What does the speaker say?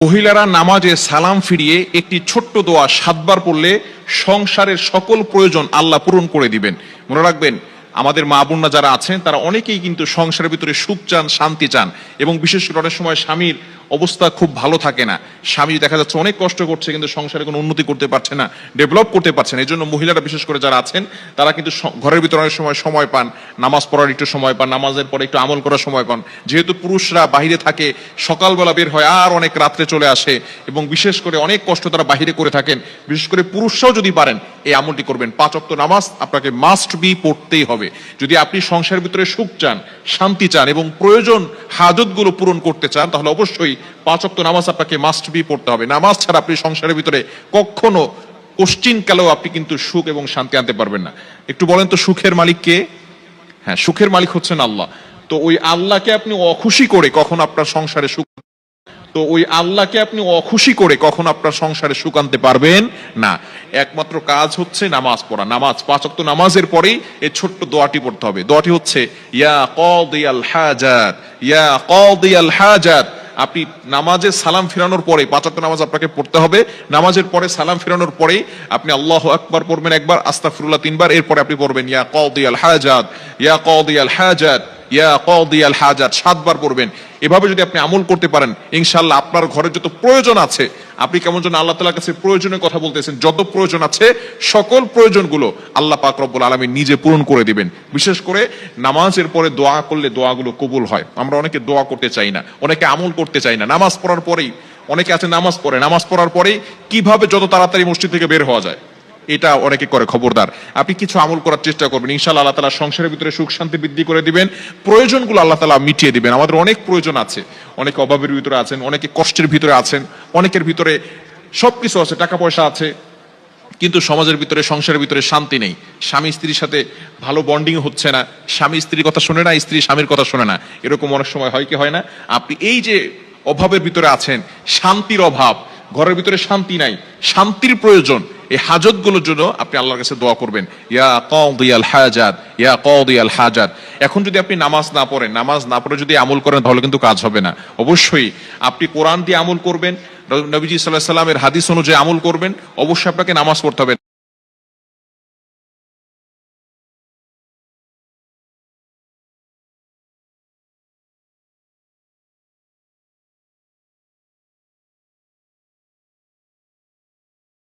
মহিলারা নামাজে সালাম ফিরিয়ে একটি ছোট্ট দোয়া 7 বার পড়লে সংসারের সকল প্রয়োজন আল্লাহ পূরণ করে দিবেন। মনে রাখবেন, আমাদের মা বোনরা যারা আছেন তারা অনেকেই কিন্তু সংসারের ভিতরে সুখ চান, শান্তি চান, এবং বিশেষ করে অনেক সময় স্বামীর অবস্থা খুব ভালো থাকে না। স্বামী দেখা যাচ্ছে অনেক কষ্ট করছে, কিন্তু সংসারে কোনো উন্নতি করতে পারছে না, ডেভেলপ করতে পারছে না। এই জন্য মহিলারা বিশেষ করে যারা আছেন তারা কিন্তু ঘরের ভিতরে অনেক সময় পান, নামাজ পড়ার একটু সময় পান, নামাজের পরে একটু আমল করার সময় পান। যেহেতু পুরুষরা বাহিরে থাকে, সকালবেলা বের হয় আর অনেক রাত্রে চলে আসে, এবং বিশেষ করে অনেক কষ্ট তারা বাহিরে করে থাকেন। বিশেষ করে পুরুষরাও যদি পারেন এই আমলটি করবেন। 5 ওয়াক্ত নামাজ আপনাকে মাস্ট বি পড়তেই হবে। যদি আপনি সংসারের ভিতরে সুখ চান, শান্তি চান এবং প্রয়োজন হাজতগুলো পূরণ করতে চান, তাহলে অবশ্যই 5 ওয়াক্ত নামাজ আপনাকে মাস্ট বি পড়তে হবে। নামাজ ছাড়া আপনি সংসারের ভিতরে কখনো কোশ্চিনকালেও আপনি কিন্তু সুখ এবং শান্তি আনতে পারবেন না। একটু বলেন তো, সুখের মালিক কে? হ্যাঁ, সুখের মালিক হচ্ছেন আল্লাহ। তো ওই আল্লাহকে আপনি অখুশি করে কখনো আপনার সংসারে সুখ আপনার সংসারে সুখ আনতে পারবেন না। একমাত্র কাজ হচ্ছে নামাজ পড়া। 5 ওয়াক্ত নামাজের পরেই এই ছোট্ট দোয়াটি পড়তে হবে। দোয়াটি হচ্ছে ইয়া কাদিয়াল হাজাত, ইয়া কাদিয়াল হাজাত। আপনি নামাজে সালাম ফিরানোর পরে, 5 ওয়াক্ত নামাজ আপনাকে পড়তে হবে, নামাজের পরে সালাম ফিরানোর পরে আপনি আল্লাহু আকবার পড়বেন একবার, আস্তাগফিরুল্লাহ 3 বার, এরপরে আপনি পড়বেন ইয়া কাদিয়াল হাজাত, ইয়া কাদিয়াল হাজাত, ইয়া কাদিয়াল হাজাত 7 বার পড়বেন। এভাবে যদি আপনি আমল করতে পারেন, ইনশাআল্লাহ আপনার ঘরে যত প্রয়োজন আছে, আপনি কেমন যেন আল্লাহ তাআলার কাছে প্রয়োজনের কথা বলতেছেন, যত প্রয়োজন আছে সকল প্রয়োজনগুলো আল্লাহ পাক রব্বুল আলামিন নিজে পূরণ করে দিবেন। বিশেষ করে নামাজের পরে দোয়া করলে দোয়াগুলো কবুল হয়। আমরা অনেকে দোয়া করতে চাই না, অনেকে আমল করতে চাই না। নামাজ পড়ার পরেই অনেকে আছে নামাজ পড়ার পরেই কিভাবে যত তাড়াতাড়ি মসজিদ থেকে বের হওয়া যায় এটা অনেকে করে। খবরদার, আপনি কিছু আমল করার চেষ্টা করবেন, ইনশাআল্লাহ আল্লাহ তাআলা সংসারের ভিতরে সুখ শান্তি বৃদ্ধি করে দিবেন, প্রয়োজনগুলো আল্লাহ তাআলা মিটিয়ে দিবেন। আমাদের অনেক প্রয়োজন আছে, অনেকে অভাবের ভিতরে আছেন, অনেকে কষ্টের ভিতরে আছেন, অনেকের ভিতরে সবকিছু আছে, টাকা পয়সা আছে, কিন্তু সমাজের ভিতরে, সংসারের ভিতরে শান্তি নেই। স্বামী স্ত্রীর সাথে ভালো বন্ডিং হচ্ছে না, স্বামী স্ত্রীর কথা শোনে না, স্ত্রী স্বামীর কথা শোনে না। এরকম অনেক সময় হয় কি হয় না? আপনি এই যে অভাবের ভিতরে আছেন, শান্তির অভাব, ঘরের ভিতরে শান্তি নাই, শান্তির প্রয়োজন, এই হাজতগুলোর জন্য আপনি আল্লাহর কাছে দোয়া করবেন, ইয়া কাদিয়াল হাজাত, ইয়া কাদিয়াল হাজাত। এখন যদি আপনি নামাজ না পড়ে যদি আমল করেন, তাহলে কিন্তু কাজ হবে না। অবশ্যই আপনি কোরআন দিয়ে আমল করবেন, নবীজি সাল্লাল্লাহু আলাইহি ওয়াসাল্লামের হাদিস অনুযায়ী আমল করবেন। অবশ্যই আপনাকে নামাজ পড়তে হবে।